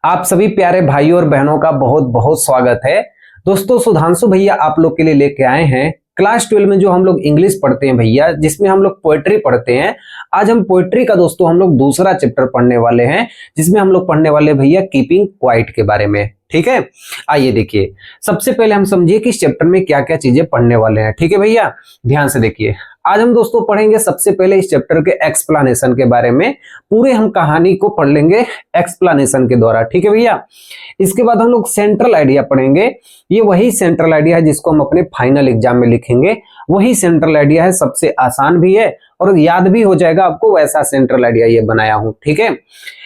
आप सभी प्यारे भाइयों और बहनों का बहुत बहुत स्वागत है। दोस्तों, सुधांशु भैया आप लोग के लिए लेके आए हैं क्लास 12 में जो हम लोग इंग्लिश पढ़ते हैं भैया, जिसमें हम लोग पोएट्री पढ़ते हैं। आज हम पोएट्री का दोस्तों हम लोग दूसरा चैप्टर पढ़ने वाले हैं, जिसमें हम लोग पढ़ने वाले भैया कीपिंग क्वाइट के बारे में। ठीक है, आइए देखिए। सबसे पहले हम समझिए कि इस चैप्टर में क्या क्या चीजें पढ़ने वाले हैं। ठीक है भैया, ध्यान से देखिए। आज हम दोस्तों पढ़ेंगे सबसे पहले इस चैप्टर के एक्सप्लेनेशन के बारे में। पूरे हम कहानी को पढ़ लेंगे एक्सप्लेनेशन के द्वारा। ठीक है भैया, इसके बाद हम लोग सेंट्रल आइडिया पढ़ेंगे। ये वही सेंट्रल आइडिया है जिसको हम अपने फाइनल एग्जाम में लिखेंगे। वही सेंट्रल आइडिया है, सबसे आसान भी है और याद भी हो जाएगा आपको, वैसा सेंट्रल आइडिया ये बनाया हूं। ठीक है,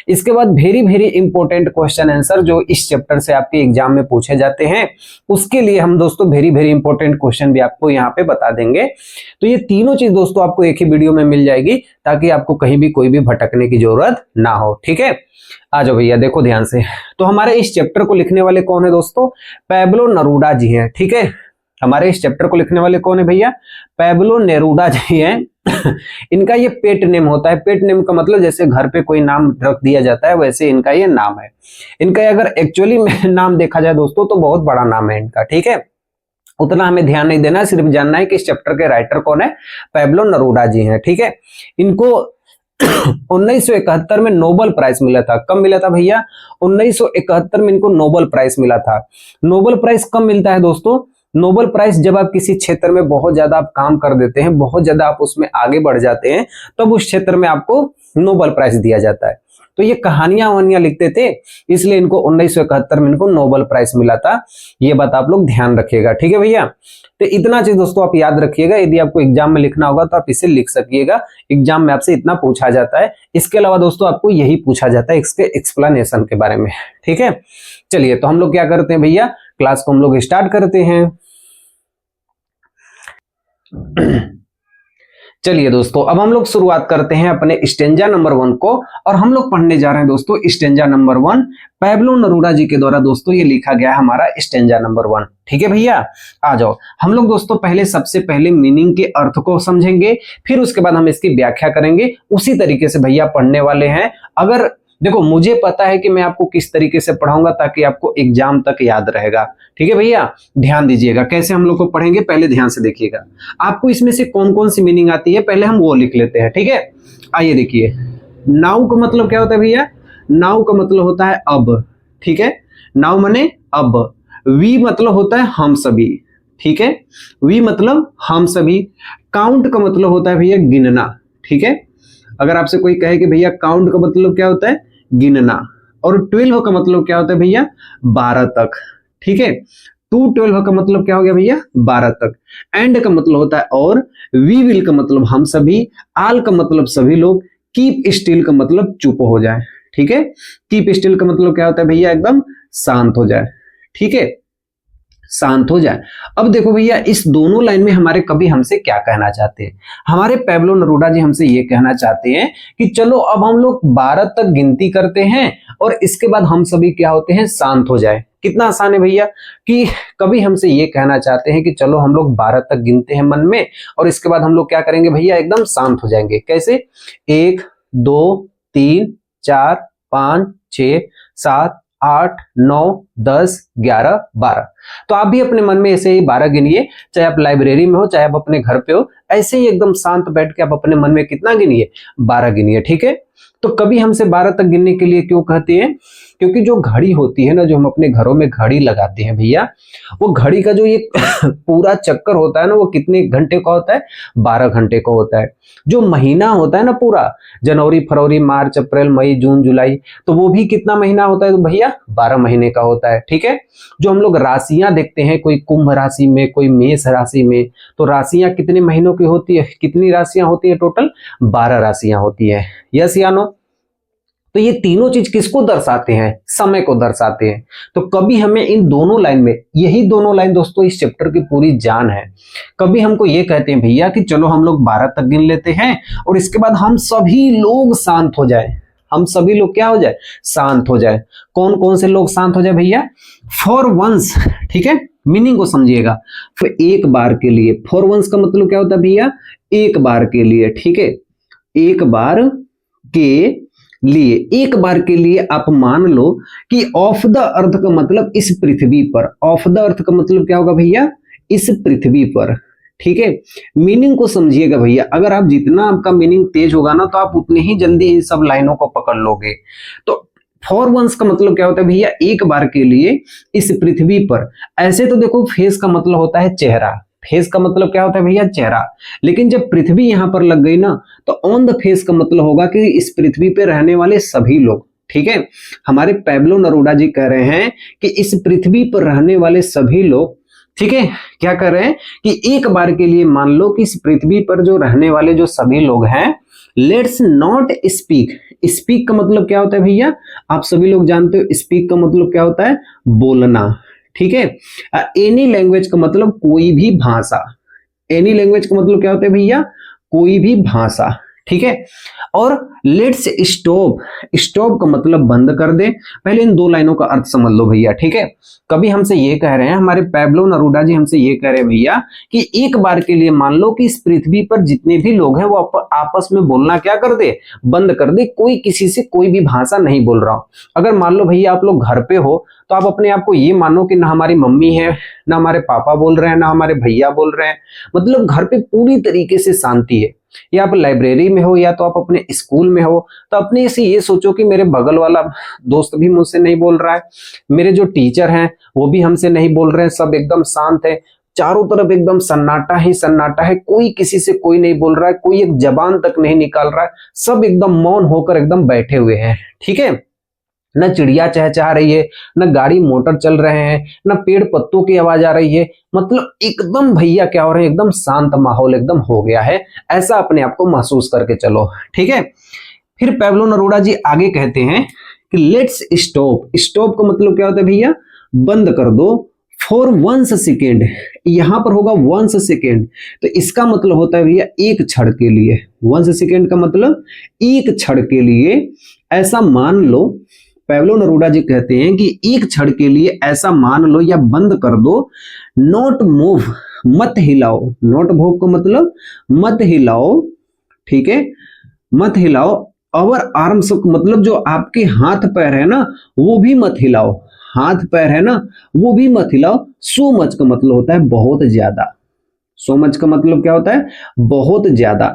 इसके बाद very very important question answer जो इस चैप्टर से आपके एग्जाम में पूछे जाते हैं, उसके लिए हम दोस्तों वेरी वेरी इंपॉर्टेंट क्वेश्चन भी आपको यहाँ पे बता देंगे। तो ये तीनों चीज दोस्तों आपको एक ही वीडियो में मिल जाएगी, ताकि आपको कहीं भी कोई भी भटकने की जरूरत ना हो। ठीक है, आ जाओ भैया, देखो ध्यान से। तो हमारे इस चैप्टर को लिखने वाले कौन है दोस्तों? पैब्लो नेरूदा जी हैं। ठीक है, हमारे इस चैप्टर को लिखने वाले कौन है भैया? पैब्लो नेरूदा जी हैं। इनका ये पेट नेम होता है। पेट नेम का मतलब जैसे घर पे कोई नाम रख दिया जाता है, वैसे इनका ये नाम है। इनका अगर एक्चुअली में नाम देखा जाए दोस्तों तो बहुत बड़ा नाम है इनका। ठीक है, उतना हमें ध्यान नहीं देना, सिर्फ जानना है कि इस चैप्टर के राइटर कौन है। पैब्लो नेरूदा जी हैं। ठीक है, इनको 1971 में नोबेल प्राइज मिला था। कब मिला था भैया? 1971 में इनको नोबेल प्राइज मिला था। नोबेल प्राइज कब मिलता है दोस्तों? नोबेल प्राइज जब आप किसी क्षेत्र में बहुत ज्यादा आप काम कर देते हैं, बहुत ज्यादा आप उसमें आगे बढ़ जाते हैं, तब उस क्षेत्र में आपको नोबेल प्राइज दिया जाता है। तो ये कहानियां वहानियां लिखते थे, इसलिए इनको 1971 में इनको नोबेल प्राइज मिला था। ये बात आप लोग ध्यान रखिएगा। ठीक है भैया, तो इतना चीज दोस्तों आप याद रखिएगा। यदि आपको एग्जाम में लिखना होगा तो आप इसे लिख सकिएगा। एग्जाम में आपसे इतना पूछा जाता है। इसके अलावा दोस्तों आपको यही पूछा जाता है इसके एक्सप्लेनेशन के बारे में। ठीक है, चलिए तो हम लोग क्या करते हैं भैया, क्लास को हम लोग स्टार्ट करते हैं। चलिए दोस्तों, अब हम लोग शुरुआत करते हैं अपने स्टेंजा नंबर 1 को, और हम लोग पढ़ने जा रहे हैं दोस्तों स्टेंजा नंबर 1। पैब्लो नेरूदा जी के द्वारा दोस्तों ये लिखा गया है हमारा स्टेंजा नंबर 1। ठीक है भैया, आ जाओ। हम लोग दोस्तों पहले सबसे पहले मीनिंग के अर्थ को समझेंगे, फिर उसके बाद हम इसकी व्याख्या करेंगे। उसी तरीके से भैया पढ़ने वाले हैं। अगर देखो, मुझे पता है कि मैं आपको किस तरीके से पढ़ाऊंगा ताकि आपको एग्जाम तक याद रहेगा। ठीक है भैया, ध्यान दीजिएगा कैसे हम लोग को पढ़ेंगे। पहले ध्यान से देखिएगा, आपको इसमें से कौन कौन सी मीनिंग आती है पहले हम वो लिख लेते हैं। ठीक है, आइए देखिए। नाउ का मतलब क्या होता है भैया? नाउ का मतलब होता है अब। ठीक है, नाउ माने अब। वी मतलब होता है हम सभी। ठीक है, वी मतलब हम सभी। काउंट का मतलब होता है भैया गिनना। ठीक है, अगर आपसे कोई कहे कि भैया काउंट का मतलब क्या होता है? गिनना। और 12 का मतलब क्या होता है भैया? 12 तक। ठीक है, 212 का मतलब क्या हो गया भैया? 12 तक। एंड का मतलब होता है और। वी विल का मतलब हम सभी। आल का मतलब सभी लोग। कीप स्टिल का मतलब चुप हो जाए। ठीक है, कीप स्टिल का मतलब क्या होता है भैया? एकदम शांत हो जाए। ठीक है, शांत हो जाए। अब देखो भैया, इस दोनों लाइन में हमारे कवि हमसे क्या कहना चाहते हैं? हमारे पैब्लो नेरूदा जी हमसे ये कहना चाहते हैं कि चलो अब हम लोग 12 तक गिनती करते हैं और इसके बाद हम सभी क्या होते हैं? शांत हो जाए। कितना आसान है भैया कि कवि हमसे ये कहना चाहते हैं कि चलो हम लोग 12 तक गिनते हैं मन में, और इसके बाद हम लोग क्या करेंगे भैया? एकदम शांत हो जाएंगे। कैसे? 1 2 3 4 5 6 7 8 9 10 11 12। तो आप भी अपने मन में ऐसे ही 12 गिनिए, चाहे आप लाइब्रेरी में हो चाहे आप अपने घर पे हो, ऐसे ही एकदम शांत बैठ के आप अपने मन में कितना गिनिए? 12 गिनिए। ठीक है, तो कभी हमसे 12 तक गिनने के लिए क्यों कहते हैं? क्योंकि जो घड़ी होती है ना, जो हम अपने घरों में घड़ी लगाते हैं भैया, वो घड़ी का जो ये पूरा चक्कर होता है ना, वो कितने घंटे का होता है? 12 घंटे का होता है। जो महीना होता है ना पूरा, जनवरी फरवरी मार्च अप्रैल मई जून जुलाई, तो वो भी कितना महीना होता है? तो भैया 12 महीने का होता है। ठीक है, जो हम लोग राशियां देखते हैं, कोई कुंभ राशि में, कोई मेष राशि में, तो राशियां कितने महीनों की होती है? कितनी राशियां होती है? टोटल 12 राशियां होती है। यस या नो? तो ये तीनों चीज किसको दर्शाते हैं? समय को दर्शाते हैं। तो कभी हमें इन दोनों लाइन में, यही दोनों लाइन दोस्तों इस चैप्टर की पूरी जान है। कभी हमको ये कहते हैं भैया कि चलो हम लोग 12 तक गिन लेते हैं और इसके बाद हम सभी लोग शांत हो जाए। हम सभी लोग क्या हो जाए? शांत हो जाए। कौन कौन से लोग शांत हो जाए भैया? For once. ठीक है, मीनिंग को समझिएगा। फिर एक बार के लिए। फॉर वंस का मतलब क्या होता है भैया? एक बार के लिए। ठीक है, एक बार के लिए, एक बार के लिए आप मान लो कि ऑफ द अर्थ का मतलब इस पृथ्वी पर, ऑफ द अर्थ का मतलब क्या होगा भैया, इस पृथ्वी पर, ठीक है। मीनिंग को समझिएगा भैया, अगर आप जितना आपका मीनिंग तेज होगा ना तो आप उतने ही जल्दी इन सब लाइनों को पकड़ लोगे। तो फॉर वंस का मतलब क्या होता है भैया, एक बार के लिए इस पृथ्वी पर। ऐसे तो देखो फेस का मतलब होता है चेहरा, फेस का मतलब क्या होता है भैया, चेहरा। लेकिन जब पृथ्वी यहां पर लग गई ना तो ऑन द फेस का मतलब होगा कि इस पृथ्वी पे रहने वाले सभी लोग, ठीक है। हमारे पैब्लो नरूडा जी कह रहे हैं कि इस पृथ्वी पर रहने वाले सभी लोग, ठीक है, क्या कर रहे हैं कि एक बार के लिए मान लो कि इस पृथ्वी पर जो रहने वाले जो सभी लोग हैं, लेट्स नॉट स्पीक। स्पीक का मतलब क्या होता है भैया, आप सभी लोग जानते हो स्पीक का मतलब क्या होता है, बोलना, ठीक है। एनी लैंग्वेज का मतलब कोई भी भाषा, एनी लैंग्वेज का मतलब क्या होता है भैया, कोई भी भाषा, ठीक है। और लेट्स स्टॉप, स्टॉप का मतलब बंद कर दे। पहले इन दो लाइनों का अर्थ समझ लो भैया, ठीक है। कभी हमसे ये कह रहे हैं, हमारे पैब्लो नरूडा जी हमसे ये कह रहे हैं भैया कि एक बार के लिए मान लो कि इस पृथ्वी पर जितने भी लोग हैं वो आपस में बोलना क्या कर दे, बंद कर दे, कोई किसी से कोई भी भाषा नहीं बोल रहा हो। अगर मान लो भैया आप लोग घर पे हो तो आप अपने आप को ये मानो कि ना हमारी मम्मी है, ना हमारे पापा बोल रहे हैं, ना हमारे भैया बोल रहे हैं, मतलब घर पे पूरी तरीके से शांति है। या आप लाइब्रेरी में हो या तो आप अपने स्कूल में हो तो अपने से ये सोचो कि मेरे बगल वाला दोस्त भी मुझसे नहीं बोल रहा है, मेरे जो टीचर हैं वो भी हमसे नहीं बोल रहे हैं, सब एकदम शांत है, चारों तरफ एकदम सन्नाटा ही सन्नाटा है, कोई किसी से कोई नहीं बोल रहा है, कोई एक जबान तक नहीं निकाल रहा है, सब एकदम मौन होकर एकदम बैठे हुए हैं, ठीक है। न चिड़िया चहचहा रही है, न गाड़ी मोटर चल रहे हैं, न पेड़ पत्तों की आवाज आ रही है, मतलब एकदम भैया क्या हो रहे हैं, एकदम शांत माहौल एकदम हो गया है, ऐसा अपने आप को महसूस करके चलो, ठीक है। फिर पैब्लो नरूडा जी आगे कहते हैं कि लेट्स स्टॉप। स्टॉप का मतलब क्या होता है भैया, बंद कर दो। फॉर वंस सेकेंड, यहां पर होगा वंस सेकेंड, तो इसका मतलब होता है भैया एक क्षण के लिए। वंस सेकेंड का मतलब एक क्षण के लिए, ऐसा मान लो, पैब्लो नरूडा जी कहते हैं कि एक क्षण के लिए ऐसा मान लो या बंद कर दो। नॉट मूव, मत हिलाओ। नॉट मूव का मतलब मत हिलाओ, ठीक है, मत हिलाओ। अवर आर्म्स मतलब जो आपके हाथ पैर है ना वो भी मत हिलाओ, हाथ पैर है ना वो भी मत हिलाओ। सो मच का मतलब होता है बहुत ज्यादा, सो मच का मतलब क्या होता है, बहुत ज्यादा।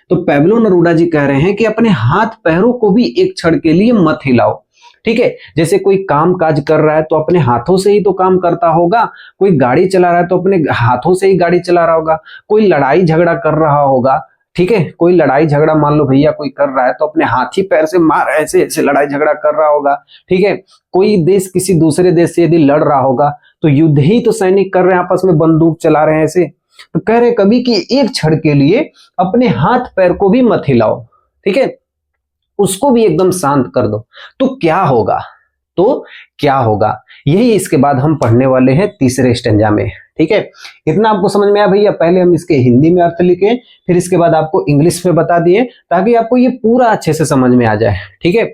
तो पैब्लो नरूडा जी कह रहे हैं कि अपने हाथ पैरों को भी एक क्षण के लिए मत हिलाओ, ठीक है। जैसे कोई काम काज कर रहा है तो अपने हाथों से ही तो काम करता होगा, कोई गाड़ी चला रहा है तो अपने हाथों से ही गाड़ी चला रहा होगा, कोई लड़ाई झगड़ा कर रहा होगा, ठीक है, कोई लड़ाई झगड़ा मान लो भैया कोई कर रहा है तो अपने हाथी पैर से मार ऐसे ऐसे लड़ाई झगड़ा कर रहा होगा, ठीक है। कोई देश किसी दूसरे देश से यदि लड़ रहा होगा तो युद्ध ही तो सैनिक कर रहे हैं, आपस में बंदूक चला रहे हैं ऐसे। तो कह रहे कभी कि एक क्षण के लिए अपने हाथ पैर को भी मत हिलाओ, ठीक है, उसको भी एकदम शांत कर दो। तो क्या होगा, तो क्या होगा, यही इसके बाद हम पढ़ने वाले हैं तीसरे स्टेंजा में, ठीक है। इतना आपको समझ में आया भैया। पहले हम इसके हिंदी में अर्थ लिखे, फिर इसके बाद आपको इंग्लिश में बता दिए ताकि आपको ये पूरा अच्छे से समझ में आ जाए, ठीक है।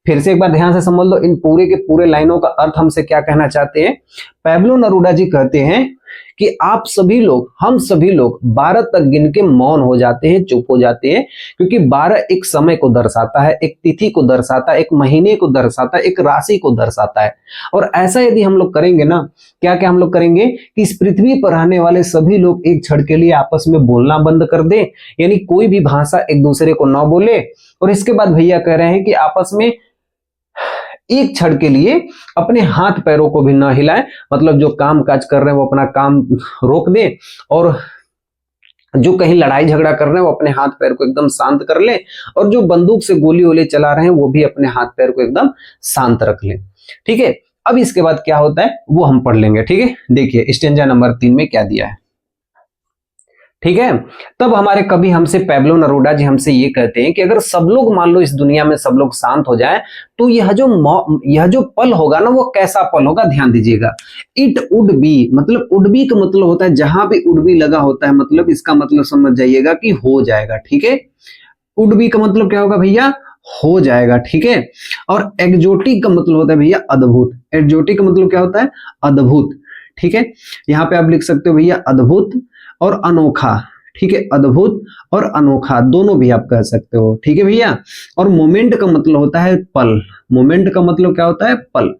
फिर से एक बार ध्यान से समझ लो इन पूरे के पूरे लाइनों का अर्थ हमसे क्या कहना चाहते हैं। पैब्लो नरूडा जी कहते हैं कि आप सभी लोग, हम सभी लोग 12 तक गिन के मौन हो जाते हैं, चुप हो जाते हैं, क्योंकि 12 एक समय को दर्शाता है, एक तिथि को दर्शाता है, एक महीने को दर्शाता है, एक राशि को दर्शाता है। और ऐसा यदि हम लोग करेंगे ना, क्या क्या हम लोग करेंगे कि इस पृथ्वी पर रहने वाले सभी लोग एक क्षण के लिए आपस में बोलना बंद कर दें, यानी कोई भी भाषा एक दूसरे को न बोले। और इसके बाद भैया कह रहे हैं कि आपस में एक क्षण के लिए अपने हाथ पैरों को भी ना हिलाएं, मतलब जो काम काज कर रहे हैं वो अपना काम रोक दें, और जो कहीं लड़ाई झगड़ा कर रहे हैं वो अपने हाथ पैर को एकदम शांत कर लें, और जो बंदूक से गोली वोली चला रहे हैं वो भी अपने हाथ पैर को एकदम शांत रख लें, ठीक है। अब इसके बाद क्या होता है वो हम पढ़ लेंगे, ठीक है। देखिए स्टेंजा नंबर 3 में क्या दिया है, ठीक है। तब हमारे कवि हमसे पैब्लो नरूडा जी हमसे ये कहते हैं कि अगर सब लोग मान लो इस दुनिया में सब लोग शांत हो जाए तो यह जो पल होगा ना वो कैसा पल होगा, ध्यान दीजिएगा। इट वुड बी, मतलब वुड बी का मतलब होता है जहां भी वुड बी लगा होता है, मतलब इसका मतलब समझ जाइएगा कि हो जाएगा, ठीक है। वुड बी का मतलब क्या होगा भैया, हो जाएगा, ठीक है। और एक्जोटिक का मतलब होता है भैया अद्भुत। एक्जोटिक का मतलब क्या होता है, अद्भुत, ठीक है। यहाँ पे आप लिख सकते हो भैया अद्भुत और अनोखा, ठीक है, अद्भुत और अनोखा दोनों भी आप कह सकते हो, ठीक है भैया। और मोमेंट का मतलब होता है पल, मोमेंट का मतलब क्या होता है, पल।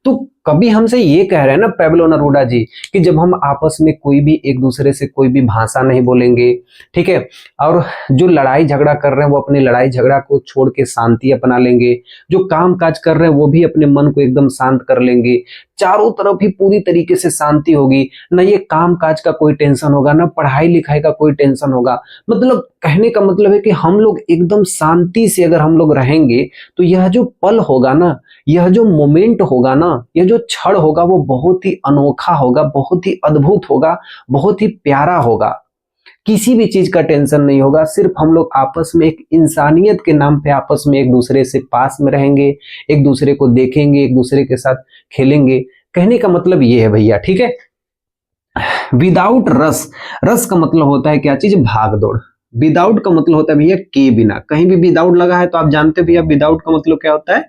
तो कभी हमसे ये कह रहे हैं ना पैब्लो नेरूदा जी कि जब हम आपस में कोई भी एक दूसरे से कोई भी भाषा नहीं बोलेंगे, ठीक है, और जो लड़ाई झगड़ा कर रहे हैं वो अपनी लड़ाई झगड़ा को छोड़ के शांति अपना लेंगे, जो काम काज कर रहे हैं वो भी अपने मन को एकदम शांत कर लेंगे, चारों तरफ ही पूरी तरीके से शांति होगी, ना ये काम काज का कोई टेंशन होगा, ना पढ़ाई लिखाई का कोई टेंशन होगा। मतलब कहने का मतलब है कि हम लोग एकदम शांति से अगर हम लोग रहेंगे तो यह जो पल होगा ना, यह जो मोमेंट होगा ना, यह जो क्षण होगा वो बहुत ही अनोखा होगा, बहुत ही अद्भुत होगा, बहुत ही प्यारा होगा। किसी भी चीज का टेंशन नहीं होगा, सिर्फ हम लोग आपस में एक इंसानियत के नाम पे आपस में एक दूसरे से पास में रहेंगे, एक दूसरे को देखेंगे, एक दूसरे के साथ खेलेंगे। कहने का मतलब ये है भैया, ठीक है। विदाउट रस, रस का मतलब होता है क्या चीज, भाग दौड़। विदाउट का मतलब होता है भैया के बिना, कहीं भी विदाउट लगा है तो आप जानते हो भैया विदाउट का मतलब क्या होता है,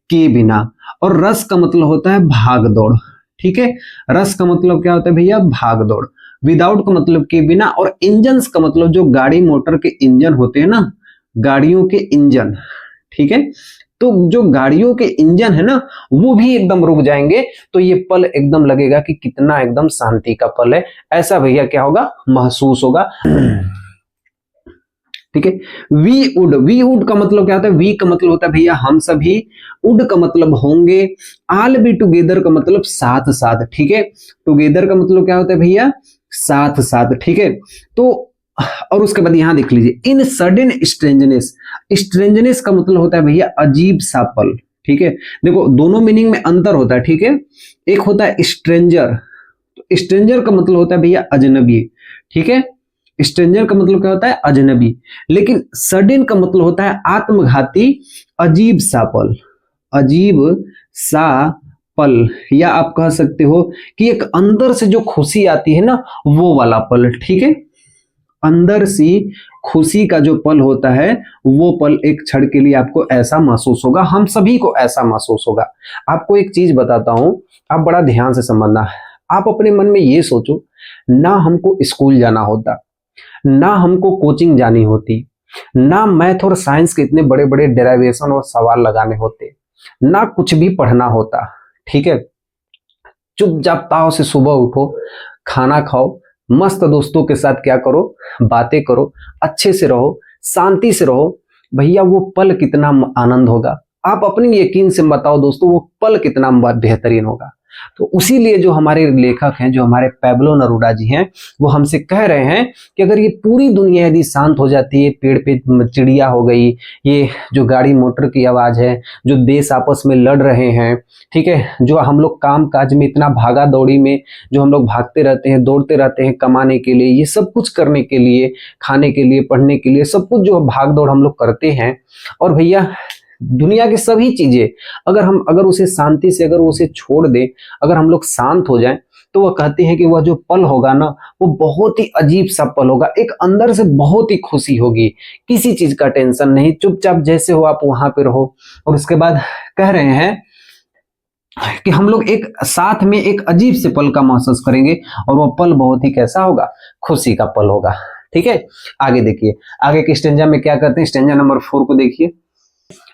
के बिना। और रस का मतलब होता है भाग दौड़, ठीक है। रस का मतलब क्या होता है भैया, भाग दौड़। विदाउट का मतलब के बिना। और इंजन्स का मतलब जो गाड़ी मोटर के इंजन होते हैं ना, गाड़ियों के इंजन, ठीक है। तो जो गाड़ियों के इंजन है ना वो भी एकदम रुक जाएंगे, तो ये पल एकदम लगेगा कि कितना एकदम शांति का पल है, ऐसा भैया क्या होगा, महसूस होगा, ठीक है। वी वुड, वी वुड का मतलब क्या होता है, वी का मतलब होता है भैया हम सभी, वुड का मतलब होंगे, ऑल बी टुगेदर का मतलब साथ साथ, ठीक है। टुगेदर का मतलब क्या होता है भैया, साथ साथ, ठीक है। तो और उसके बाद यहां देख लीजिए, इन सडन स्ट्रेंजनेस, स्ट्रेंजनेस का मतलब होता है भैया अजीब सा पल, ठीक है। देखो दोनों मीनिंग में अंतर होता है, ठीक है। एक होता है स्ट्रेंजर, तो स्ट्रेंजर का मतलब होता है भैया अजनबी, ठीक है। स्ट्रेंजर का मतलब क्या होता है, अजनबी। लेकिन सडन का मतलब होता है आत्मघाती, अजीब सा पल, अजीब सा पल, या आप कह सकते हो कि एक अंदर से जो खुशी आती है ना वो वाला पल, ठीक है। अंदर सी खुशी का जो पल होता है वो पल एक क्षण के लिए आपको ऐसा महसूस होगा, हम सभी को ऐसा महसूस होगा। आपको एक चीज बताता हूं, आप बड़ा ध्यान से समझना। आप अपने मन में ये सोचो, ना हमको स्कूल जाना होता, ना हमको कोचिंग जानी होती, ना मैथ और साइंस के इतने बड़े बड़े डेरिवेशन और सवाल लगाने होते, ना कुछ भी पढ़ना होता, ठीक है। चुपचाप ताव से सुबह उठो, खाना खाओ, मस्त दोस्तों के साथ क्या करो, बातें करो, अच्छे से रहो, शांति से रहो। भैया वो पल कितना आनंद होगा, आप अपने यकीन से बताओ दोस्तों, वो पल कितना बेहतरीन होगा। तो उसी लिए जो हमारे लेखक हैं, जो हमारे पैब्लो नेरूदा जी हैं, वो हमसे कह रहे हैं कि अगर ये पूरी दुनिया यदि शांत हो जाती है, पेड़ पे चिड़िया हो गई, ये जो गाड़ी मोटर की आवाज है, जो देश आपस में लड़ रहे हैं, ठीक है, जो हम लोग काम काज में इतना भागा दौड़ी में जो हम लोग भागते रहते हैं, दौड़ते रहते हैं कमाने के लिए, ये सब कुछ करने के लिए, खाने के लिए, पढ़ने के लिए, सब कुछ जो भाग दौड़ हम लोग करते हैं, और भैया दुनिया की सभी चीजें अगर उसे शांति से अगर उसे छोड़ दे, अगर हम लोग शांत हो जाएं, तो वह कहते हैं कि वह जो पल होगा ना वो बहुत ही अजीब सा पल होगा, एक अंदर से बहुत ही खुशी होगी, किसी चीज का टेंशन नहीं, चुपचाप जैसे हो आप वहां पे रहो। और उसके बाद कह रहे हैं कि हम लोग एक साथ में एक अजीब से पल का महसूस करेंगे, और वह पल बहुत ही कैसा होगा, खुशी का पल होगा, ठीक है। आगे देखिए, आगे के स्टेंजा में क्या करते हैं, स्टेंजा नंबर 4 को देखिए।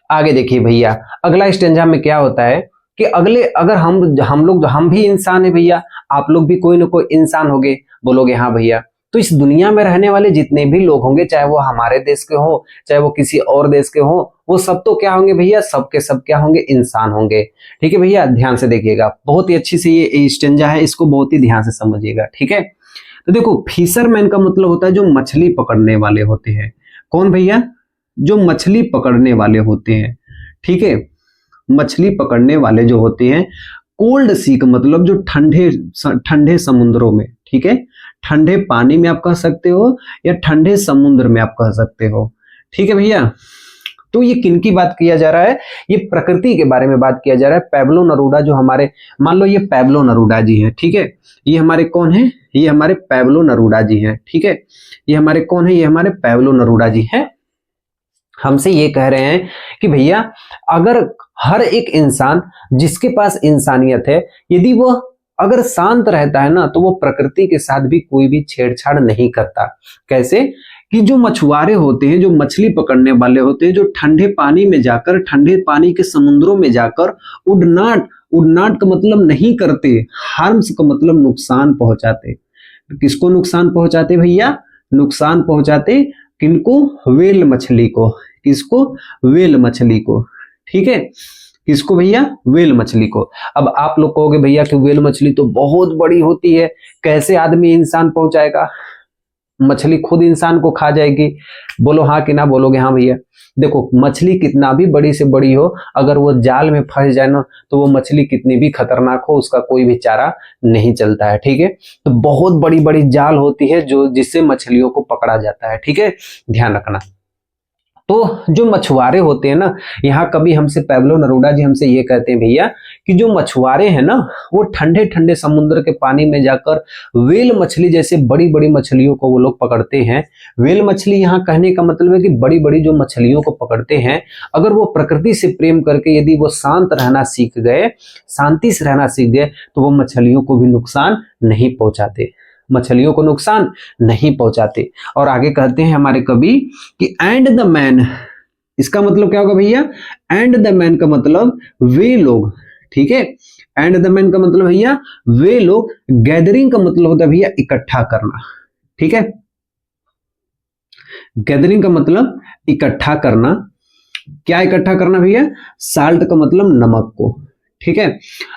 आगे देखिए भैया, अगला स्टेंजा में क्या होता है कि अगर हम भी इंसान है भैया, आप लोग भी कोई ना कोई इंसान होगे, बोलोगे हाँ भैया। तो इस दुनिया में रहने वाले जितने भी लोग होंगे, चाहे वो हमारे देश के हो, चाहे वो किसी और देश के हो, वो सब तो क्या होंगे भैया, सबके सब क्या होंगे, इंसान होंगे, ठीक है भैया। ध्यान से देखिएगा, बहुत ही अच्छी से ये स्टेंजा है, इसको बहुत ही ध्यान से समझिएगा, ठीक है। तो देखो, फिशरमैन का मतलब होता है जो मछली पकड़ने वाले होते हैं। कौन भैया, जो मछली पकड़ने वाले होते हैं, ठीक है। मछली पकड़ने वाले जो होते हैं, कोल्ड सी का मतलब जो ठंडे समुद्रों में, ठीक है, ठंडे पानी में आप कह सकते हो, या ठंडे समुद्र में आप कह सकते हो, ठीक है भैया। तो ये किनकी बात किया जा रहा है, ये प्रकृति के बारे में बात किया जा रहा है। पैब्लो नेरूदा जो हमारे, मान लो ये पैब्लो नेरूदा जी हैं, ठीक है, ये हमारे कौन है, ये हमारे पैब्लो नेरूदा जी हैं, ठीक है। ये हमारे कौन है, ये हमारे पैब्लो नेरूदा जी हैं। हमसे ये कह रहे हैं कि भैया अगर हर एक इंसान जिसके पास इंसानियत है, यदि वह अगर शांत रहता है ना तो वो प्रकृति के साथ भी कोई भी छेड़छाड़ नहीं करता। कैसे कि जो मछुआरे होते हैं, जो मछली पकड़ने वाले होते हैं, जो ठंडे पानी में जाकर, ठंडे पानी के समुद्रों में जाकर उड़नाट, उड़नाट का मतलब नहीं करते, हार्म्स का मतलब नुकसान पहुंचाते। किसको नुकसान पहुंचाते भैया? नुकसान पहुंचाते किनको? व्हेल मछली को। किसको? व्हेल मछली को। ठीक है, किसको भैया? व्हेल मछली को। अब आप लोग कहोगे भैया कि व्हेल मछली तो बहुत बड़ी होती है, कैसे आदमी इंसान पहुंचाएगा? मछली खुद इंसान को खा जाएगी। बोलो हाँ कि ना? बोलोगे हाँ भैया। देखो, मछली कितना भी बड़ी से बड़ी हो, अगर वो जाल में फंस जाए ना तो वो मछली कितनी भी खतरनाक हो, उसका कोई भी चारा नहीं चलता है। ठीक है, तो बहुत बड़ी बड़ी जाल होती है जो जिससे मछलियों को पकड़ा जाता है। ठीक है, ध्यान रखना। तो जो मछुआरे होते हैं ना, यहाँ कभी हमसे पैब्लो नरूडा जी हमसे ये कहते हैं भैया कि जो मछुआरे हैं ना वो ठंडे ठंडे समुद्र के पानी में जाकर व्हेल मछली जैसे बड़ी बड़ी मछलियों को वो लोग पकड़ते हैं। व्हेल मछली यहाँ कहने का मतलब है कि बड़ी बड़ी जो मछलियों को पकड़ते हैं, अगर वो प्रकृति से प्रेम करके यदि वो शांत रहना सीख गए, शांति से रहना सीख गए, तो वो मछलियों को भी नुकसान नहीं पहुंचाते, मछलियों को नुकसान नहीं पहुंचाते। और आगे कहते हैं हमारे कवि कि एंड द मैन, इसका मतलब क्या होगा भैया? एंड द मैन का मतलब वे लोग। ठीक है, एंड द मैन का मतलब भैया वे लोग। गैदरिंग का मतलब होता है भैया इकट्ठा करना। ठीक है, गैदरिंग का मतलब इकट्ठा करना। क्या इकट्ठा करना भैया? साल्ट का मतलब नमक को। ठीक है,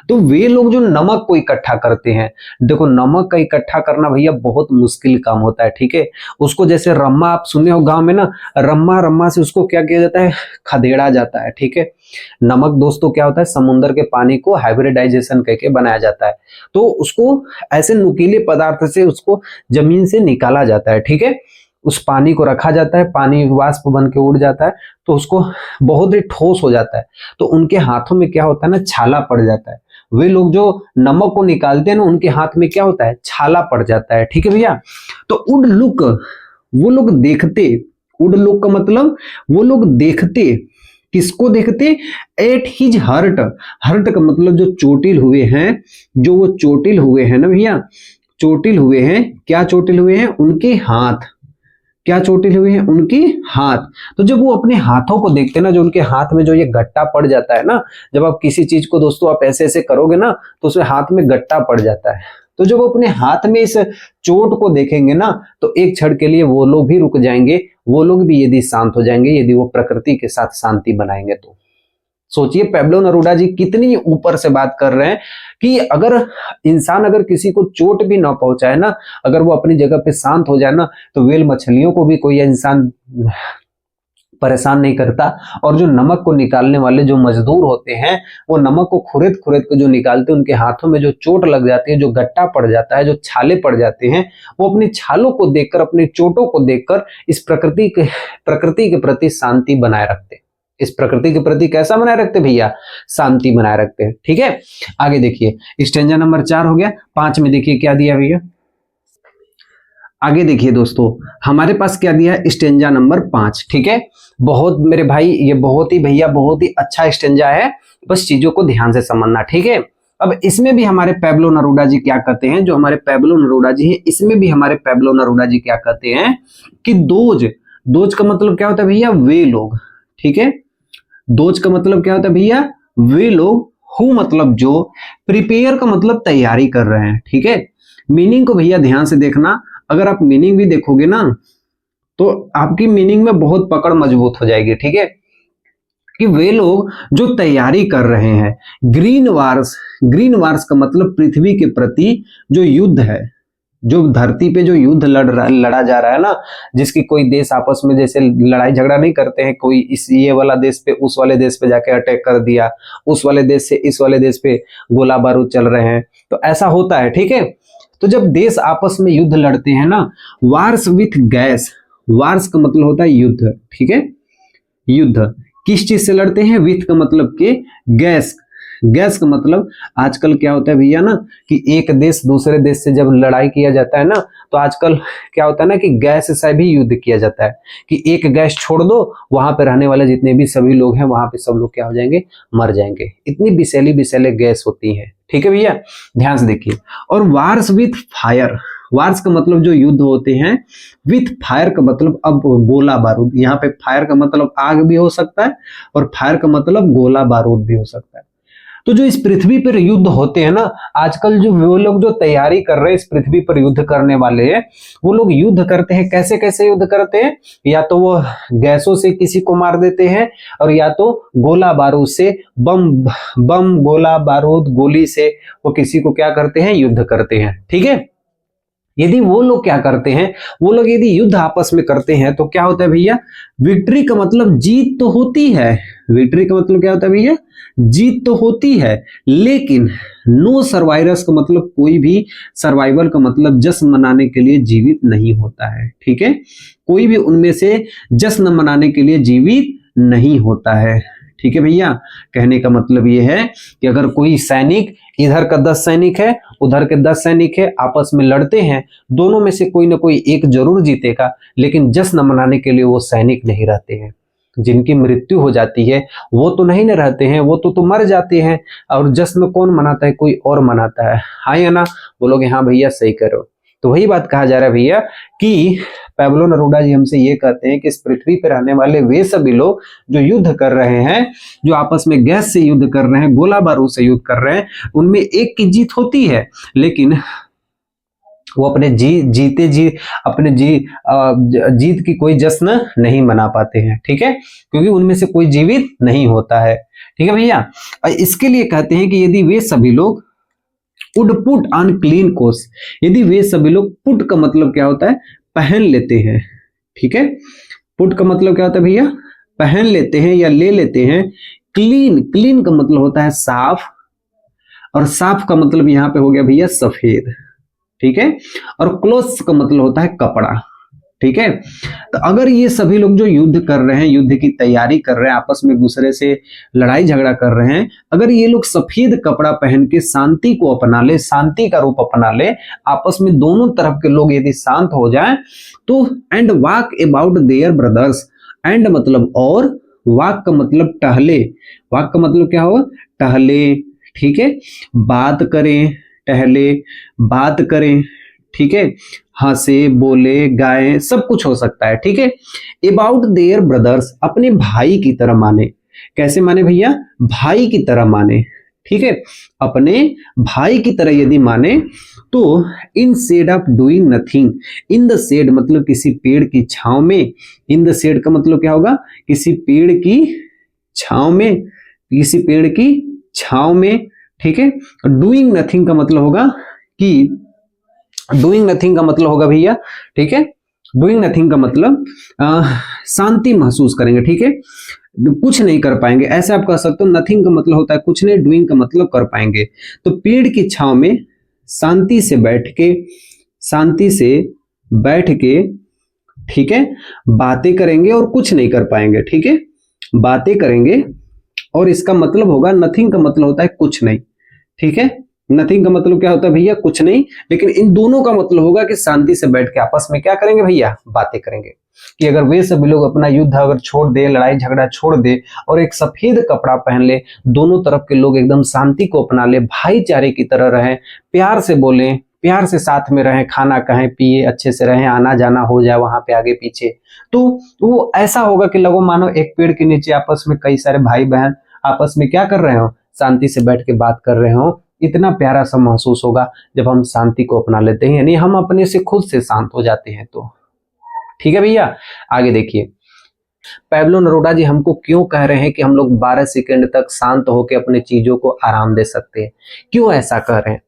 तो वे लोग जो नमक को इकट्ठा करते हैं, देखो नमक का इकट्ठा करना भैया बहुत मुश्किल काम होता है। ठीक है, उसको जैसे रम्मा आप सुने हो गांव में ना, रम्मा रम्मा से उसको क्या किया जाता है? खदेड़ा जाता है। ठीक है, नमक दोस्तों क्या होता है? समुद्र के पानी को हाइब्रिडाइजेशन करके बनाया जाता है, तो उसको ऐसे नुकीले पदार्थ से उसको जमीन से निकाला जाता है। ठीक है, उस पानी को रखा जाता है, पानी वाष्प बन के उड़ जाता है, तो उसको बहुत ही ठोस हो जाता है, तो उनके हाथों में क्या होता है ना? छाला पड़ जाता है। वे लोग जो नमक को निकालते हैं ना, उनके हाथ में क्या होता है? छाला पड़ जाता है। ठीक है भैया, तो वुड लुक, वो लोग देखते, वुड लुक का मतलब वो लोग देखते, किसको देखते? At his hurt. हर्ट का मतलब जो चोटिल हुए हैं, जो वो चोटिल हुए हैं ना भैया, चोटिल हुए हैं। क्या चोटिल हुए हैं? उनके हाथ। क्या चोटिल हुए हैं? उनके हाथ। तो जब वो अपने हाथों को देखते हैं ना, जो उनके हाथ में जो ये गट्टा पड़ जाता है ना, जब आप किसी चीज को दोस्तों आप ऐसे ऐसे करोगे ना तो उसमें हाथ में गट्टा पड़ जाता है, तो जब वो अपने हाथ में इस चोट को देखेंगे ना तो एक क्षण के लिए वो लोग भी रुक जाएंगे, वो लोग भी यदि शांत हो जाएंगे, यदि वो प्रकृति के साथ शांति बनाएंगे। तो सोचिए पैब्लो नरूडा जी कितनी ऊपर से बात कर रहे हैं कि अगर इंसान अगर किसी को चोट भी ना पहुंचाए ना, अगर वो अपनी जगह पे शांत हो जाए ना, तो व्हेल मछलियों को भी कोई इंसान परेशान नहीं करता। और जो नमक को निकालने वाले जो मजदूर होते हैं, वो नमक को खुरेद खुरेद के जो निकालते हैं, उनके हाथों में जो चोट लग जाती है, जो गट्टा पड़ जाता है, जो छाले पड़ जाते हैं, वो अपनी छालों को देखकर, अपनी चोटों को देखकर इस प्रकृति के प्रति शांति बनाए रखते हैं। इस प्रकृति के प्रति कैसा बनाए रखते भैया? शांति बनाए रखते हैं। ठीक है, आगे देखिए, स्टेंजा नंबर 4 हो गया। 5 में देखिए क्या दिया भैया, आगे देखिए दोस्तों, हमारे पास क्या दिया है? Stanza number 5। ठीक है, बहुत मेरे भाई, ये बहुत ही भैया बहुत ही अच्छा स्टेंजा है, बस चीजों को ध्यान से समझना। ठीक है, अब इसमें भी हमारे पैब्लो नरूडा जी क्या कहते हैं, जो हमारे पैब्लो नरूडा जी हैं, इसमें भी हमारे पैब्लो नरूडा जी क्या कहते हैं कि दोज, दोज का मतलब क्या होता है भैया? वे लोग। ठीक है, दोज का मतलब क्या होता है भैया? वे लोग। हु मतलब जो, प्रिपेयर का मतलब तैयारी कर रहे हैं। ठीक है, मीनिंग को भैया ध्यान से देखना, अगर आप मीनिंग भी देखोगे ना तो आपकी मीनिंग में बहुत पकड़ मजबूत हो जाएगी। ठीक है, कि वे लोग जो तैयारी कर रहे हैं। ग्रीन वार्स, ग्रीन वार्स का मतलब पृथ्वी के प्रति जो युद्ध है, जो धरती पे जो युद्ध लड़ा जा रहा है ना, जिसकी कोई देश आपस में जैसे लड़ाई झगड़ा नहीं करते हैं, कोई इस ये वाला देश पे उस वाले देश पे जाके अटैक कर दिया, उस वाले देश से इस वाले देश पे गोला बारूद चल रहे हैं, तो ऐसा होता है। ठीक है, तो जब देश आपस में युद्ध लड़ते हैं ना, वार्स विथ गैस, वार्स का मतलब होता है युद्ध। ठीक है, युद्ध किस चीज से लड़ते हैं? विथ का मतलब के गैस, गैस का मतलब आजकल क्या होता है भैया ना कि एक देश दूसरे देश से जब लड़ाई किया जाता है ना, तो आजकल क्या होता है ना कि गैस से भी युद्ध किया जाता है कि एक गैस छोड़ दो, वहां पे रहने वाले जितने भी सभी लोग हैं वहां पे सब लोग क्या हो जाएंगे, मर जाएंगे। इतनी विषैली विषैले गैस होती है। ठीक है भैया, ध्यान से देखिए। और वार्स विथ फायर, वार्स का मतलब जो युद्ध होते हैं, विथ फायर का मतलब अब गोला बारूद, यहाँ पे फायर का मतलब आग भी हो सकता है और फायर का मतलब गोला बारूद भी हो सकता है। तो जो इस पृथ्वी पर युद्ध होते हैं ना, आजकल जो वो लोग जो तैयारी कर रहे हैं इस पृथ्वी पर युद्ध करने वाले, वो लोग युद्ध करते हैं कैसे कैसे युद्ध करते हैं, या तो वो गैसों से किसी को मार देते हैं और या तो गोला बारूद से, बम गोला बारूद गोली से वो किसी को क्या करते हैं, युद्ध करते हैं। ठीक है, यदि वो लोग क्या करते हैं, वो लोग यदि युद्ध आपस में करते हैं तो क्या होता है भैया, विक्ट्री का मतलब जीत तो होती है। विक्ट्री का मतलब क्या होता है भैया, जीत तो होती है, लेकिन नो सर्वाइवर्स का मतलब कोई भी सर्वाइवल का मतलब जश्न मनाने के लिए जीवित नहीं होता है। ठीक है, कोई भी उनमें से जश्न मनाने के लिए जीवित नहीं होता है। ठीक है भैया, कहने का मतलब ये है कि अगर कोई सैनिक, इधर का 10 सैनिक है उधर के 10 सैनिक है, आपस में लड़ते हैं, दोनों में से कोई ना कोई एक जरूर जीतेगा, लेकिन जश्न मनाने के लिए वो सैनिक नहीं रहते हैं। जिनकी मृत्यु हो जाती है वो तो नहीं न रहते हैं, वो तो मर जाते हैं। और जश्न कौन मनाता है, कोई और मनाता है। हाँ या ना, बोलोगे हाँ भैया सही करो। तो वही बात कहा जा रहा है भैया कि पैब्लो नेरुदा जी हमसे ये कहते हैं कि इस पृथ्वी पर रहने वाले वे सभी लोग जो युद्ध कर रहे हैं, जो आपस में गैस से युद्ध कर रहे हैं, गोला बारूद से युद्ध कर रहे हैं, उनमें एक की जीत होती है, लेकिन वो अपने जीत की कोई जश्न नहीं मना पाते हैं। ठीक है, क्योंकि उनमें से कोई जीवित नहीं होता है। ठीक है भैया, इसके लिए कहते हैं कि यदि वे सभी लोग वुड पुट ऑन क्लीन कोस, यदि वे सभी लोग, पुट का मतलब क्या होता है, पहन लेते हैं। ठीक है, पुट का मतलब क्या होता है भैया, पहन लेते हैं या ले लेते हैं। क्लीन, क्लीन का मतलब होता है साफ, और साफ का मतलब यहां पे हो गया भैया सफेद। ठीक है, और क्लोथ्स का मतलब होता है कपड़ा। ठीक है, तो अगर ये सभी लोग जो युद्ध कर रहे हैं, युद्ध की तैयारी कर रहे हैं, आपस में दूसरे से लड़ाई झगड़ा कर रहे हैं, अगर ये लोग सफेद कपड़ा पहन के शांति को अपना ले, शांति का रूप अपना ले, आपस में दोनों तरफ के लोग यदि शांत हो जाएं तो, and walk about their brothers, and मतलब और, वॉक का मतलब टहले, वॉक का मतलब क्या हो, टहले। ठीक है, बात करें, टहले, बात करें। ठीक है, हंसे, बोले, गाए, सब कुछ हो सकता है। ठीक है, अबाउट देयर ब्रदर्स, अपने भाई की तरह माने। कैसे माने भैया, भाई की तरह माने। ठीक है, अपने भाई की तरह यदि माने तो, instead of doing nothing, in the shade मतलब किसी पेड़ की छांव में, इन द शेड का मतलब क्या होगा, किसी पेड़ की छांव में, किसी पेड़ की छांव में। ठीक है, डूइंग नथिंग का मतलब होगा कि, डूइंग नथिंग का मतलब होगा भैया, ठीक है, डूइंग नथिंग का मतलब शांति महसूस करेंगे। ठीक है, कुछ नहीं कर पाएंगे, ऐसे आप कह सकते हो। नथिंग का मतलब होता है कुछ नहीं, डूइंग का मतलब कर पाएंगे। तो पेड़ की छांव में शांति से बैठ के, शांति से बैठ के, ठीक है, बातें करेंगे और कुछ नहीं कर पाएंगे। ठीक है, बातें करेंगे, और इसका मतलब होगा, नथिंग का मतलब होता है कुछ नहीं। ठीक है, नथिंग का मतलब क्या होता है भैया, कुछ नहीं, लेकिन इन दोनों का मतलब होगा कि शांति से बैठ के आपस में क्या करेंगे भैया, बातें करेंगे। कि अगर वे सभी लोग अपना युद्ध अगर छोड़ दे, लड़ाई झगड़ा छोड़ दे और एक सफेद कपड़ा पहन ले, दोनों तरफ के लोग एकदम शांति को अपना ले, भाईचारे की तरह रहें, प्यार से बोलें, प्यार से साथ में रहें, खाना कहें, पिए, अच्छे से रहें, आना जाना हो जाए वहां पे आगे पीछे, तो वो ऐसा होगा कि लगो मानो एक पेड़ के नीचे आपस में कई सारे भाई बहन आपस में क्या कर रहे हो, शांति से बैठ के बात कर रहे हो। इतना प्यारा सा महसूस होगा जब हम शांति को अपना लेते हैं, यानी हम अपने से खुद से शांत हो जाते हैं। तो ठीक है भैया, आगे देखिए, पैब्लो नेरुदा जी हमको क्यों कह रहे हैं कि हम लोग 12 सेकंड तक शांत होकर अपने चीजों को आराम दे सकते हैं, क्यों ऐसा कह रहे हैं?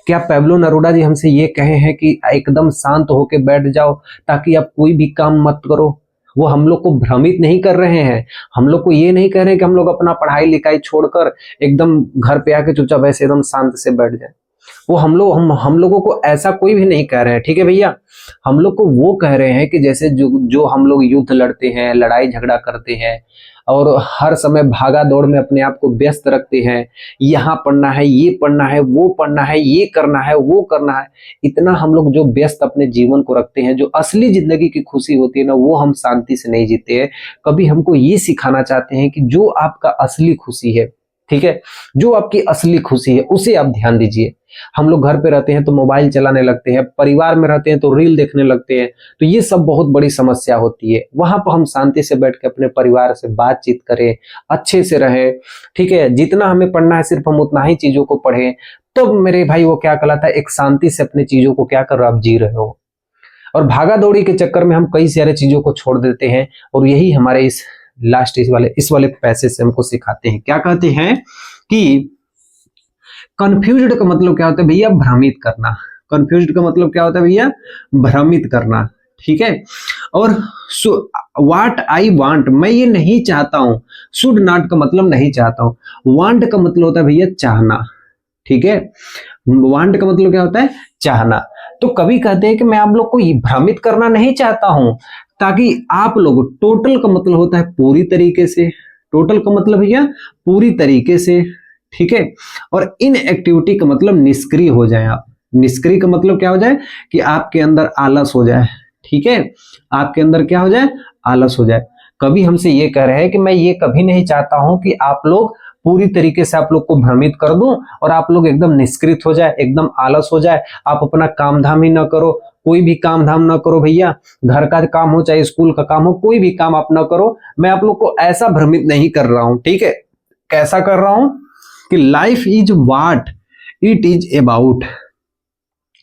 क्या पैब्लो नेरुदा जी हमसे ये कहे हैं कि एकदम शांत होकर बैठ जाओ ताकि आप कोई भी काम मत करो? वो हम लोग को भ्रमित नहीं कर रहे हैं, हम लोग को ये नहीं कह रहे हैं कि हम लोग अपना पढ़ाई लिखाई छोड़कर एकदम घर पे आके चुपचाप ऐसे एकदम शांत से बैठ जाए। वो हम लोगों को ऐसा कोई भी नहीं कह रहे हैं, ठीक है भैया। हम लोग को वो कह रहे हैं कि जैसे जो हम लोग युद्ध लड़ते हैं, लड़ाई झगड़ा करते हैं और हर समय भागा दौड़ में अपने आप को व्यस्त रखते हैं, यहाँ पढ़ना है, ये पढ़ना है, वो पढ़ना है, ये करना है, वो करना है, इतना हम लोग जो व्यस्त अपने जीवन को रखते हैं, जो असली जिंदगी की खुशी होती है ना, वो हम शांति से नहीं जीते हैं। कभी हमको ये सिखाना चाहते हैं कि जो आपका असली खुशी है, ठीक है, जो आपकी असली खुशी है उसे आप ध्यान दीजिए। हम लोग घर पे रहते हैं तो मोबाइल चलाने लगते हैं, परिवार में रहते हैं तो रील देखने लगते हैं, तो ये सब बहुत बड़ी समस्या होती है। वहां पर हम शांति से बैठ के अपने परिवार से बातचीत करें, अच्छे से रहे, ठीक है, जितना हमें पढ़ना है सिर्फ हम उतना ही चीजों को पढ़ें, तो मेरे भाई वो क्या कहलाता है, एक शांति से अपनी चीजों को क्या कर रहे हो, आप जी रहे हो। और भागा दौड़ी के चक्कर में हम कई सारे चीजों को छोड़ देते हैं, और यही हमारे इस लास्ट इस वाले पैसे से हमको सिखाते हैं। क्या कहते हैं कि कंफ्यूज्ड का मतलब क्या होता है भैया, भ्रमित करना। कंफ्यूज्ड का मतलब क्या होता है भैया, भ्रमित करना, ठीक है। और व्हाट आई वांट, मैं ये नहीं चाहता हूं। शुड नॉट का मतलब नहीं चाहता हूं। वांट का मतलब होता है भैया चाहना, ठीक है। वांट का मतलब क्या होता है, चाहना। तो कभी कहते हैं कि मैं आप लोग को भ्रमित करना नहीं चाहता हूं, ताकि आप लोग, टोटल का मतलब होता है पूरी तरीके से, टोटल का मतलब भैया पूरी तरीके से, ठीक है। और इनएक्टिविटी का मतलब निष्क्रिय हो जाए आप। निष्क्रिय का मतलब क्या हो जाए कि आपके अंदर आलस हो जाए, ठीक है, आपके अंदर क्या हो जाए, आलस हो जाए। कभी हमसे ये कह रहे हैं कि मैं ये कभी नहीं चाहता हूं कि आप लोग पूरी तरीके से आप लोग को भ्रमित कर दूं और आप लोग एकदम निष्क्रिय हो जाए, एकदम आलस हो जाए, आप अपना काम धाम ही ना करो, कोई भी काम धाम ना करो भैया, घर का काम हो चाहे स्कूल का काम हो, कोई भी काम आप ना करो। मैं आप लोग को ऐसा भ्रमित नहीं कर रहा हूं, ठीक है। कैसा कर रहा हूं कि life is what it is about.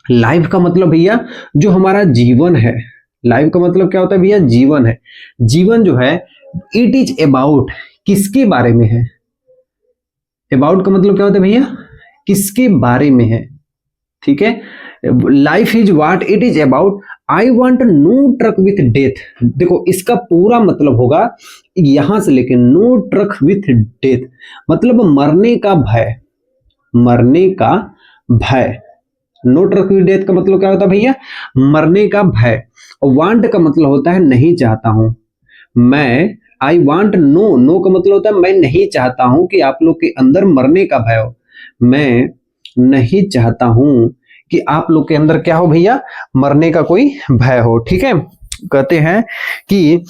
Life का मतलब भैया जो हमारा जीवन है, लाइफ का मतलब क्या होता है भैया, जीवन है। जीवन जो है इट इज अबाउट, किसके बारे में है। अबाउट का मतलब क्या होता है भैया, किसके बारे में है, ठीक है। Life is what it is about, I want no truck with death. देखो इसका पूरा मतलब होगा यहां से लेके नो ट्रक विथ डेथ, मतलब मरने का भय, मरने का भय। नो ट्रक विथ डेथ का मतलब क्या होता है भैया, मरने का भय। वांट का मतलब होता है नहीं चाहता हूं मैं, आई वांट नो, नो का मतलब होता है मैं नहीं चाहता हूं कि आप लोग के अंदर मरने का भय हो। मैं नहीं चाहता हूं कि आप लोग के अंदर क्या हो भैया, मरने का कोई भय हो, ठीक है। कहते हैं कि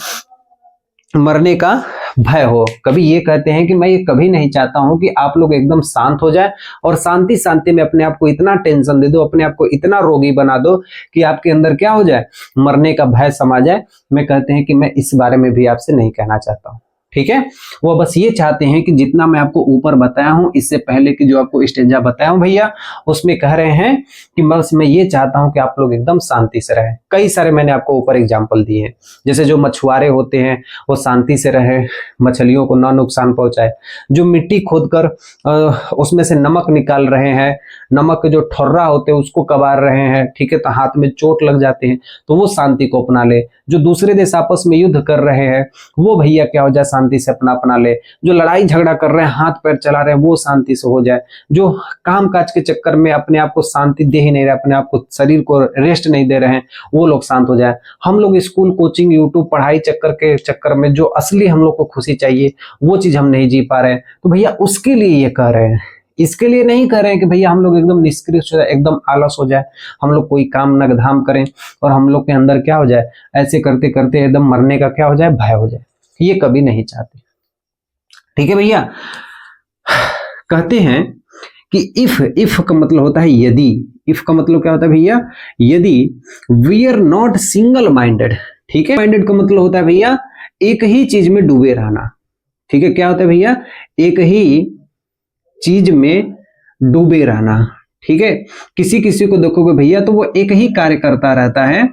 मरने का भय हो। कभी ये कहते हैं कि मैं ये कभी नहीं चाहता हूं कि आप लोग एकदम शांत हो जाए और शांति शांति में अपने आप को इतना टेंशन दे दो, अपने आप को इतना रोगी बना दो कि आपके अंदर क्या हो जाए, मरने का भय समा जाए। मैं कहते हैं कि मैं इस बारे में भी आपसे नहीं कहना चाहता हूं, ठीक है। वो बस ये चाहते हैं कि जितना मैं आपको ऊपर बताया हूं, इससे पहले की जो आपको स्टेंजा बताया हूं भैया, उसमें कह रहे हैं कि बस मैं ये चाहता हूं कि आप लोग एकदम शांति से रहें। कई सारे मैंने आपको ऊपर एग्जांपल दिए हैं, जैसे जो मछुआरे होते हैं वो शांति से रहे, मछलियों को ना नुकसान पहुंचाए। जो मिट्टी खोदकर उसमें से नमक निकाल रहे हैं, नमक के जो ठर्रा होते हैं उसको कबार रहे हैं, ठीक है, तो हाथ में चोट लग जाते हैं, तो वो शांति को अपना ले। जो दूसरे देश आपस में युद्ध कर रहे हैं वो भैया क्या हो जाए, शांति से अपना ले। जो लड़ाई झगड़ा कर रहे हैं, हाथ पैर चला रहे हैं, वो शांति से हो जाए। जो काम काज के चक्कर में अपने आप को शांति दे ही नहीं रहे, अपने आप को शरीर को रेस्ट नहीं दे रहे हैं, वो लोग शांत हो जाए। हम लोग स्कूल कोचिंग यूट्यूब पढ़ाई चक्कर में जो असली हम लोग को खुशी चाहिए वो चीज हम नहीं जी पा रहे हैं, तो भैया उसके लिए ये कह रहे हैं। इसके लिए नहीं कह रहे हैं कि भैया हम लोग एकदम निष्क्रिय हो जाए, एकदम आलस हो जाए, हम लोग कोई काम न धाम करें और हम लोग के अंदर क्या हो जाए, ऐसे करते करते एकदम मरने का क्या हो जाए, भय हो जाए। ये कभी नहीं चाहते, ठीक है भैया। कहते हैं कि इफ का मतलब होता है यदि। इफ का मतलब क्या होता है भैया, यदि we are not single minded, ठीक है। माइंडेड का मतलब होता है भैया एक ही चीज में डूबे रहना, ठीक है। क्या होता है भैया, एक ही चीज में डूबे रहना, ठीक है। किसी किसी को देखोगे भैया तो वो एक ही कार्य करता रहता है,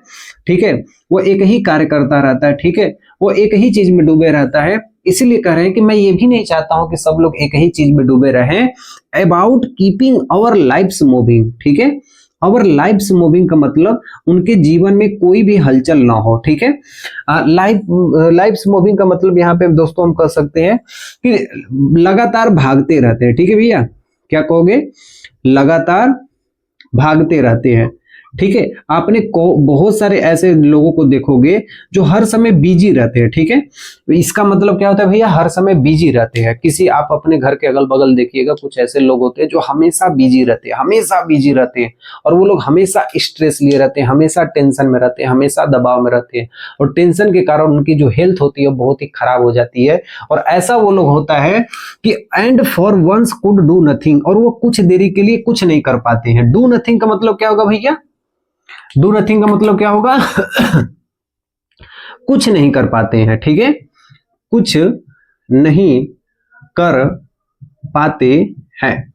ठीक है, वो एक ही कार्य करता रहता है, ठीक है, वो एक ही चीज में डूबे रहता है। इसीलिए कह रहे हैं कि मैं ये भी नहीं चाहता हूं कि सब लोग एक ही चीज में डूबे रहें। About keeping our lifes moving, ठीक है। आवर लाइफ्स मूविंग का मतलब उनके जीवन में कोई भी हलचल ना हो, ठीक है। लाइफ्स मूविंग का मतलब यहाँ पे दोस्तों हम कह सकते हैं कि लगातार भागते रहते हैं, ठीक है भैया। क्या कहोगे, लगातार भागते रहते हैं। ठीक है, आपने बहुत सारे ऐसे लोगों को देखोगे जो हर समय बिजी रहते हैं। ठीक है, इसका मतलब क्या होता है भैया, हर समय बिजी रहते हैं। किसी आप अपने घर के अगल बगल देखिएगा, कुछ ऐसे लोग होते हैं जो हमेशा बिजी रहते हैं, हमेशा बिजी रहते हैं, और वो लोग हमेशा स्ट्रेस लिए रहते हैं, हमेशा टेंशन में रहते हैं, हमेशा दबाव में रहते हैं, और टेंशन के कारण उनकी जो हेल्थ होती है बहुत ही खराब हो जाती है। और ऐसा वो लोग होता है कि and for once could do nothing, और वो कुछ देरी के लिए कुछ नहीं कर पाते हैं। डू नथिंग का मतलब क्या होगा भैया, डू नथिंग का मतलब क्या होगा कुछ नहीं कर पाते हैं। ठीक है, कुछ नहीं कर पाते हैं।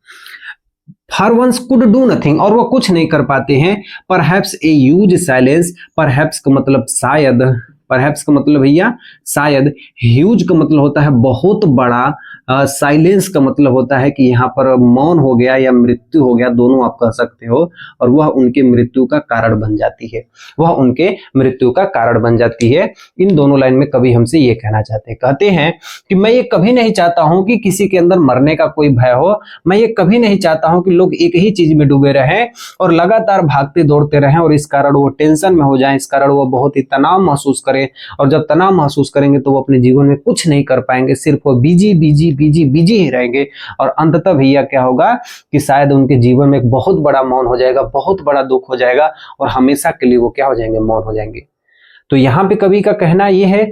For once could do nothing, और वो कुछ नहीं कर पाते हैं। Perhaps a huge silence, perhaps का मतलब शायद, परहैप्स का मतलब भैया शायद, ह्यूज का मतलब होता है बहुत बड़ा, साइलेंस का मतलब होता है कि यहाँ पर मौन हो गया या मृत्यु हो गया, दोनों आप कह सकते हो, और वह उनके मृत्यु का कारण बन जाती है, वह उनके मृत्यु का कारण बन जाती है। इन दोनों लाइन में कवि हमसे ये कहना चाहते हैं, कहते हैं कि मैं ये कभी नहीं चाहता हूं कि किसी के अंदर मरने का कोई भय हो, मैं ये कभी नहीं चाहता हूं कि लोग एक ही चीज में डूबे रहें और लगातार भागते दौड़ते रहें, और इस कारण वो टेंशन में हो जाएं, इस कारण वो बहुत ही तनाव महसूस करें, और जब तनाव महसूस करेंगे तो वो अपने जीवन में कुछ नहीं कर पाएंगे, सिर्फ वो बिजी बिजी बिजी बिजी ही रहेंगे। और अंततः भैया क्या होगा कि शायद उनके जीवन में एक बहुत बड़ा मौन हो जाएगा, बहुत बड़ा दुख हो जाएगा, और हमेशा के लिए वो क्या हो जाएंगे, मौन हो जाएंगे। तो यहाँ पे कवि का कहना यह है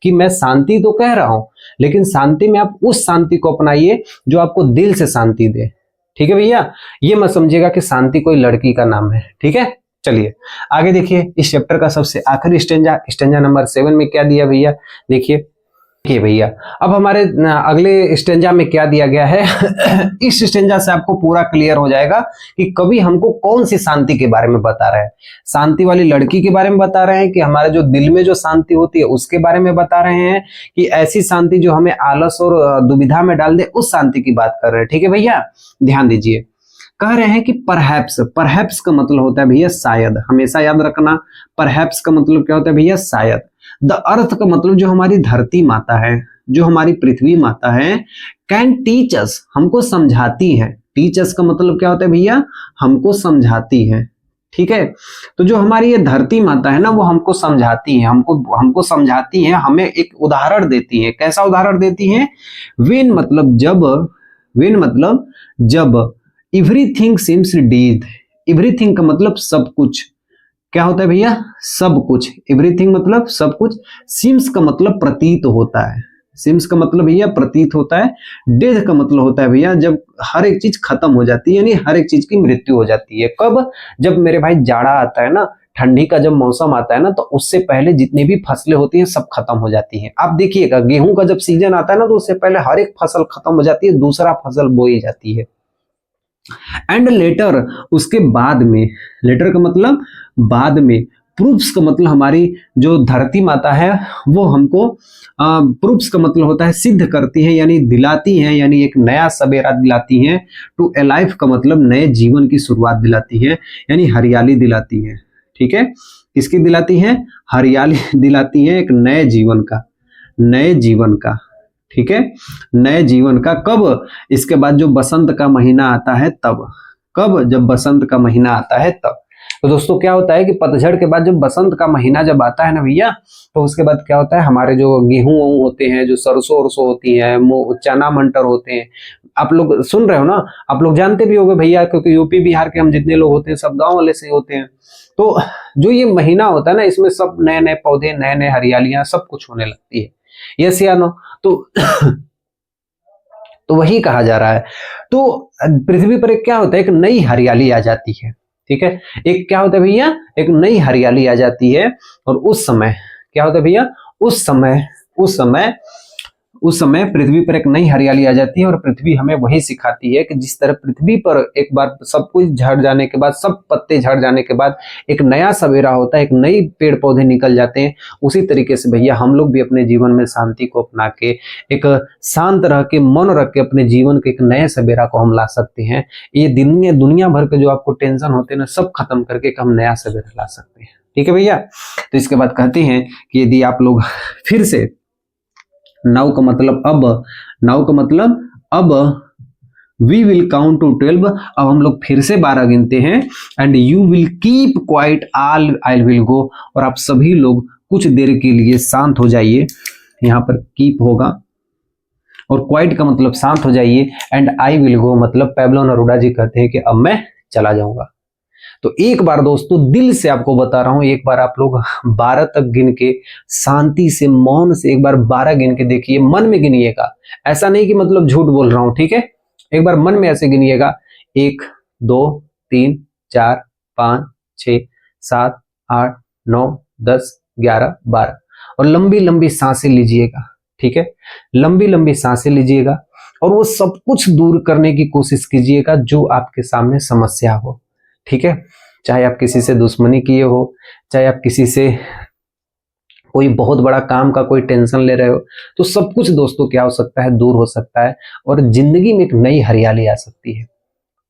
कि मैं शांति तो कह रहा हूं, लेकिन शांति में आप उस शांति को अपनाइए जो आपको दिल से शांति दे। ठीक है भैया, ये मत समझिएगा कि शांति कोई लड़की का नाम है। ठीक है, चलिए आगे देखिए, इस चैप्टर का सबसे आखिरी स्टेंजा, स्टेंजा नंबर 7 में क्या दिया भैया, देखिए भैया अब हमारे अगले स्टेंजा में क्या दिया गया है इस स्टेंजा से आपको पूरा क्लियर हो जाएगा कि कवि हमको कौन सी शांति के बारे में बता रहे हैं। शांति वाली लड़की के बारे में बता रहे हैं, कि हमारे जो दिल में जो शांति होती है उसके बारे में बता रहे हैं, कि ऐसी शांति जो हमें आलस और दुविधा में डाल दे, उस शांति की बात कर रहे हैं। ठीक है भैया, ध्यान दीजिए, कह रहे हैं कि परहैप्स, परहैप्स का मतलब होता है भैया शायद, हमेशा याद रखना। परहैप्स का मतलब क्या होता है भैया, शायद। द अर्थ का मतलब जो हमारी धरती माता है, जो हमारी पृथ्वी माता है, कैन टीच अस, हमको समझाती है। टीच अस का मतलब क्या होता है भैया, हमको समझाती है। ठीक है, तो जो हमारी ये धरती माता है ना, वो हमको समझाती है, हमको समझाती है, हमें एक उदाहरण देती है। कैसा उदाहरण देती है, व्हेन मतलब जब, व्हेन मतलब जब, एवरीथिंग सीम्स डीड, एवरीथिंग का मतलब सब कुछ, क्या होता है भैया, सब कुछ। एवरीथिंग मतलब सब कुछ, सीम्स का मतलब प्रतीत होता है, सीम्स का मतलब भैया प्रतीत होता है। डेथ का मतलब होता है भैया जब हर एक चीज खत्म हो जाती है, यानी हर एक चीज की मृत्यु हो जाती है। कब, जब मेरे भाई जाड़ा आता है ना, ठंडी का जब मौसम आता है ना, तो उससे पहले जितनी भी फसलें होती हैं सब खत्म हो जाती हैं। आप देखिएगा गेहूं का जब सीजन आता है ना, तो उससे पहले हर एक फसल खत्म हो जाती है, दूसरा फसल बोई जाती है। एंड लेटर, उसके बाद में, लेटर का मतलब बाद में। प्रूफ्स का मतलब हमारी जो धरती माता है वो हमको, प्रूफ्स का मतलब होता है सिद्ध करती है, यानी दिलाती है, यानी एक नया सवेरा दिलाती है। टू ए लाइफ का मतलब नए जीवन की शुरुआत दिलाती है, यानी हरियाली दिलाती है। ठीक है, किसकी दिलाती है, हरियाली दिलाती है, एक नए जीवन का, नए जीवन का। ठीक है, नए जीवन का। कब, इसके बाद जो बसंत का महीना आता है तब, कब, जब बसंत का महीना आता है तब। तो दोस्तों क्या होता है कि पतझड़ के बाद जब बसंत का महीना जब आता है ना भैया, तो उसके बाद क्या होता है, हमारे जो गेहूं होते हैं, जो सरसों वरसों होती है, चना मंटर होते हैं, आप लोग सुन रहे हो ना, आप लोग जानते भी होंगे भैया, क्योंकि यूपी बिहार के हम जितने लोग होते हैं सब गाँव वाले से होते हैं। तो जो ये महीना होता है ना, इसमें सब नए नए पौधे, नए नए हरियालियां सब कुछ होने लगती है। यस या नो, तो वही कहा जा रहा है। तो पृथ्वी पर एक क्या होता है, एक नई हरियाली आ जाती है। ठीक है, एक क्या होता है भैया, एक नई हरियाली आ जाती है। और उस समय क्या होता है भैया, उस समय पृथ्वी पर एक नई हरियाली आ जाती है। और पृथ्वी हमें वही सिखाती है कि जिस तरह पृथ्वी पर एक बार सब कुछ झड़ जाने के बाद, सब पत्ते झड़ जाने के बाद एक नया सवेरा होता है, एक नई पेड़ पौधे निकल जाते हैं, उसी तरीके से भैया हम लोग भी अपने जीवन में शांति को अपना के, एक शांत रह के, मन रख के अपने जीवन के एक नए सवेरा को हम ला सकते हैं। ये दुनिया भर के जो आपको टेंशन होते हैं ना, सब खत्म करके हम नया सवेरा ला सकते हैं। ठीक है भैया, तो इसके बाद कहते हैं कि यदि आप लोग फिर से, नाउ का मतलब अब, नाउ का मतलब अब, वी विल काउंट टू 12। अब हम लोग फिर से 12 गिनते हैं। And you will keep quiet, all I will go. और आप सभी लोग कुछ देर के लिए शांत हो जाइए। यहाँ पर कीप होगा और क्वाइट का मतलब शांत हो जाइए। एंड आई विल गो मतलब पैब्लो नेरुदा जी कहते हैं कि अब मैं चला जाऊंगा। तो एक बार दोस्तों दिल से आपको बता रहा हूं, एक बार आप लोग 12 तक गिन के शांति से, मौन से एक बार 12 गिन के देखिए, मन में गिनिएगा। ऐसा नहीं कि मतलब झूठ बोल रहा हूं, ठीक है। एक बार मन में ऐसे गिनिएगा, 1 2 3 4 5 6 7 8 9 10 11 12 और लंबी लंबी सांसें लीजिएगा, ठीक है। लंबी लंबी सांसें लीजिएगा और वो सब कुछ दूर करने की कोशिश कीजिएगा जो आपके सामने समस्या हो, ठीक है। चाहे आप किसी से दुश्मनी किए हो, चाहे आप किसी से कोई बहुत बड़ा काम का कोई टेंशन ले रहे हो, तो सब कुछ दोस्तों क्या हो सकता है, दूर हो सकता है और जिंदगी में एक नई हरियाली आ सकती है,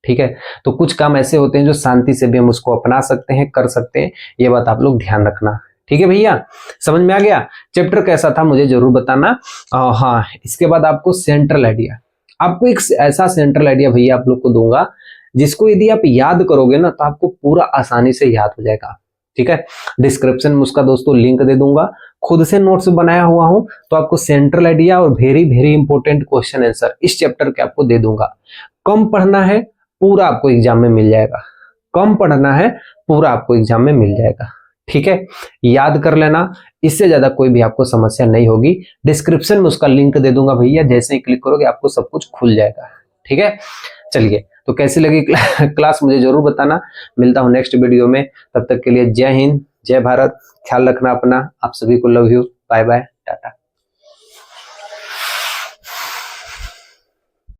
ठीक है। तो कुछ काम ऐसे होते हैं जो शांति से भी हम उसको अपना सकते हैं, कर सकते हैं। ये बात आप लोग ध्यान रखना, ठीक है भैया। समझ में आ गया? चैप्टर कैसा था मुझे जरूर बताना। हाँ, इसके बाद आपको सेंट्रल आइडिया, आपको एक ऐसा सेंट्रल आइडिया भैया आप लोग को दूंगा जिसको यदि आप याद करोगे ना तो आपको पूरा आसानी से याद हो जाएगा, ठीक है। डिस्क्रिप्शन में उसका दोस्तों लिंक दे दूंगा। खुद से नोट्स बनाया हुआ हूं तो आपको सेंट्रल आइडिया और very very important question answer इस चैप्टर के आपको दे दूंगा। कम पढ़ना है, पूरा आपको एग्जाम में मिल जाएगा। कम पढ़ना है, पूरा आपको एग्जाम में मिल जाएगा, ठीक है। याद कर लेना, इससे ज्यादा कोई भी आपको समस्या नहीं होगी। डिस्क्रिप्शन में उसका लिंक दे दूंगा भैया, जैसे ही क्लिक करोगे आपको सब कुछ खुल जाएगा, ठीक है। चलिए, तो कैसी लगी क्लास मुझे जरूर बताना। मिलता हूं नेक्स्ट वीडियो में, तब तक के लिए जय हिंद, जय भारत। ख्याल रखना अपना, आप सभी को love you, bye bye, Tata.